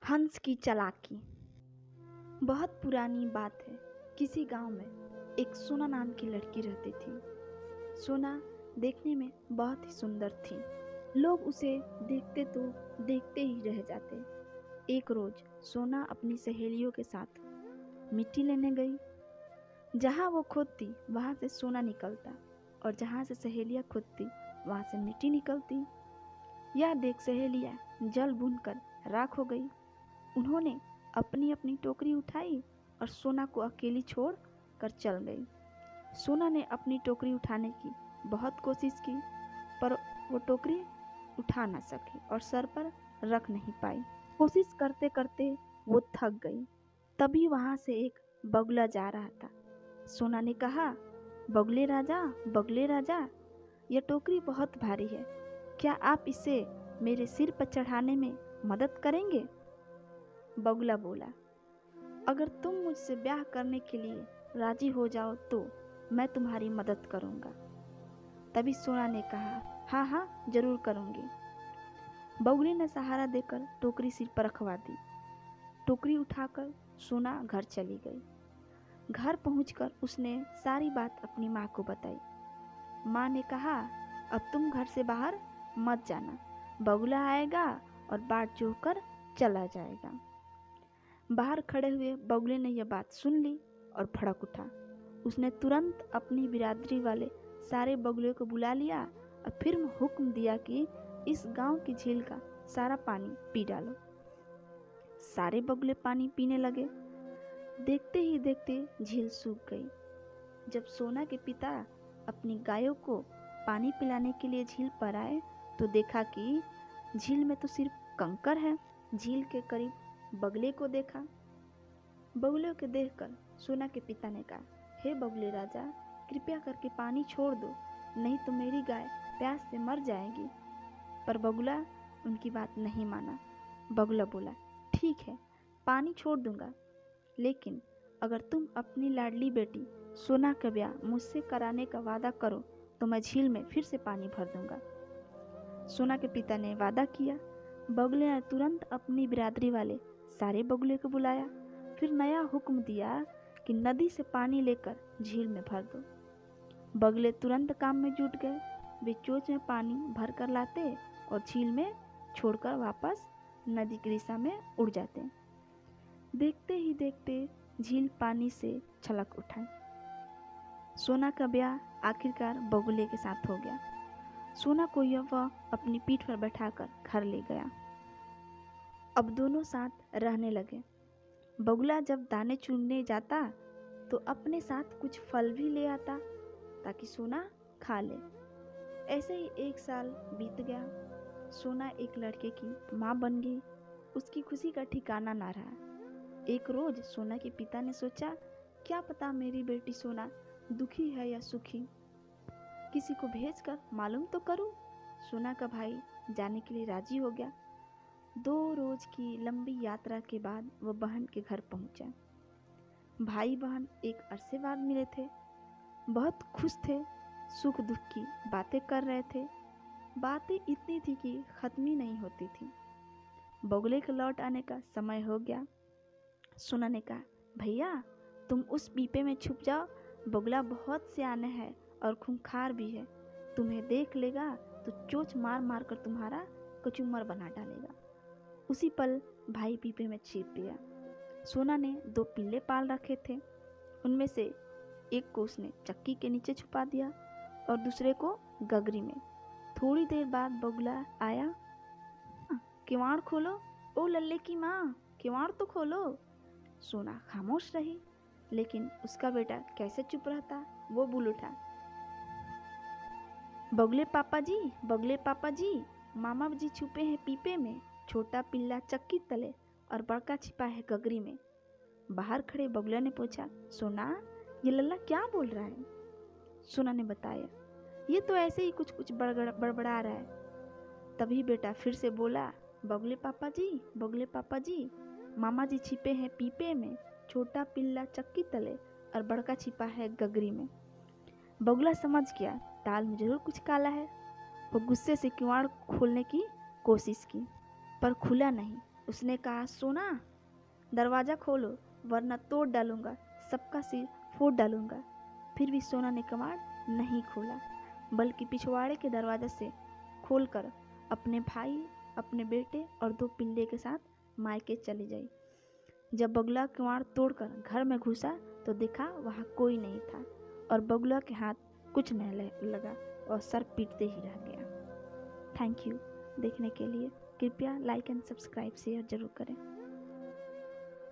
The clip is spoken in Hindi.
हंस की चालाकी। बहुत पुरानी बात है। किसी गांव में एक सोना नाम की लड़की रहती थी। सोना देखने में बहुत ही सुंदर थी। लोग उसे देखते तो देखते ही रह जाते। एक रोज सोना अपनी सहेलियों के साथ मिट्टी लेने गई। जहाँ वो खोदती वहाँ से सोना निकलता और जहाँ से सहेलियाँ खोदती वहाँ से मिट्टी निकलती। यह देख सहेलियाँ जल भूनकर राख हो गई। उन्होंने अपनी अपनी टोकरी उठाई और सोना को अकेली छोड़ कर चल गई। सोना ने अपनी टोकरी उठाने की बहुत कोशिश की, पर वो टोकरी उठा ना सकी और सर पर रख नहीं पाई। कोशिश करते करते वो थक गई। तभी वहां से एक बगुला जा रहा था। सोना ने कहा, बगले राजा, यह टोकरी बहुत भारी है। क्या आप इसे मेरे सिर पर चढ़ाने में मदद करेंगे? बगुला बोला, अगर तुम मुझसे ब्याह करने के लिए राजी हो जाओ तो मैं तुम्हारी मदद करूंगा। तभी सोना ने कहा, हाँ हाँ जरूर करूंगी। बगुले ने सहारा देकर टोकरी सिर पर रखवा दी। टोकरी उठाकर सोना घर चली गई। घर पहुंचकर उसने सारी बात अपनी माँ को बताई। माँ ने कहा, अब तुम घर से बाहर मत जाना, बगुला आएगा और बाट जोहकर चला जाएगा। बाहर खड़े हुए बगुले ने यह बात सुन ली और भड़क उठा। उसने तुरंत अपनी बिरादरी वाले सारे बगुलों को बुला लिया और फिर हुक्म दिया कि इस गांव की झील का सारा पानी पी डालो। सारे बगुले पानी पीने लगे। देखते ही देखते झील सूख गई। जब सोना के पिता अपनी गायों को पानी पिलाने के लिए झील पर आए तो देखा कि झील में तो सिर्फ कंकर है। झील के करीब बगले को देखा। बगुले को देखकर सोना के पिता ने कहा, हे बगले राजा, कृपया करके पानी छोड़ दो, नहीं तो मेरी गाय प्यास से मर जाएगी। पर बगुला उनकी बात नहीं माना। बगुला बोला, ठीक है, पानी छोड़ दूंगा, लेकिन अगर तुम अपनी लाडली बेटी सोना का ब्याह मुझसे कराने का वादा करो तो मैं झील में फिर से पानी भर दूंगा। सोना के पिता ने वादा किया। बगुले ने तुरंत अपनी बिरादरी वाले सारे बगुले को बुलाया। फिर नया हुक्म दिया कि नदी से पानी लेकर झील में भर दो। बगुले तुरंत काम में जुट गए। वे चोंच में पानी भर कर लाते और झील में छोड़कर वापस नदी की दिशा में उड़ जाते। देखते ही देखते झील पानी से छलक उठा। सोना का ब्याह आखिरकार बगुले के साथ हो गया। सोना को वह अपनी पीठ पर बैठाकर घर ले गया। अब दोनों साथ रहने लगे। बगुला जब दाने चुनने जाता तो अपने साथ कुछ फल भी ले आता ताकि सोना खा ले। ऐसे ही 1 साल बीत गया। सोना एक लड़के की माँ बन गई। उसकी खुशी का ठिकाना ना रहा। एक रोज सोना के पिता ने सोचा, क्या पता मेरी बेटी सोना दुखी है या सुखी, किसी को भेजकर मालूम तो करूं। सोना का भाई जाने के लिए राजी हो गया। 2 रोज की लंबी यात्रा के बाद वह बहन के घर पहुंचा। भाई बहन एक अरसे बाद मिले थे। बहुत खुश थे, सुख दुख की बातें कर रहे थे। बातें इतनी थी कि खत्म ही नहीं होती थी। बगुले के लौट आने का समय हो गया। सोना ने कहा, भैया तुम उस पीपे में छुप जाओ, बगुला बहुत सियाना है और खूंखार भी है, तुम्हें देख लेगा तो चोंच मार मार कर तुम्हारा कचूमर बना डालेगा। उसी पल भाई पीपे में छिप गया। सोना ने 2 पिल्ले पाल रखे थे। उनमें से एक को उसने चक्की के नीचे छुपा दिया और दूसरे को गगरी में। थोड़ी देर बाद बगुला आया। किवाड़ खोलो, ओ लल्ले की माँ, किवाड़ तो खोलो। सोना खामोश रही, लेकिन उसका बेटा कैसे चुप रहता, वो बोल उठा, बगले पापा जी, मामा जी छुपे हैं पीपे में, छोटा पिल्ला चक्की तले और बड़का छिपा है गगरी में। बाहर खड़े बगुला ने पूछा, सोना ये लल्ला क्या बोल रहा है? सोना ने बताया, ये तो ऐसे ही कुछ कुछ बड़बड़ा रहा है। तभी बेटा फिर से बोला, बगले पापा जी, मामा जी छिपे हैं पीपे में, छोटा पिल्ला चक्की तले और बड़का छिपा है गगरी में। बगुला समझ गया दाल में जरूर कुछ काला है। वो गुस्से से किवाड़ खोलने की कोशिश की, पर खुला नहीं। उसने कहा, सोना दरवाज़ा खोलो वरना तोड़ डालूंगा, सबका सिर फोड़ डालूंगा। फिर भी सोना ने कबाड़ नहीं खोला, बल्कि पिछवाड़े के दरवाजे से खोलकर अपने भाई, अपने बेटे और 2 पिल्ले के साथ मायके चली गई। जब बगुला किवाड़ तोड़कर घर में घुसा तो देखा वहाँ कोई नहीं था और बगुला के हाथ कुछ नहीं लगा और सर पीटते ही रह गया। थैंक यू देखने के लिए। कृपया लाइक एंड सब्सक्राइब शेयर जरूर करें।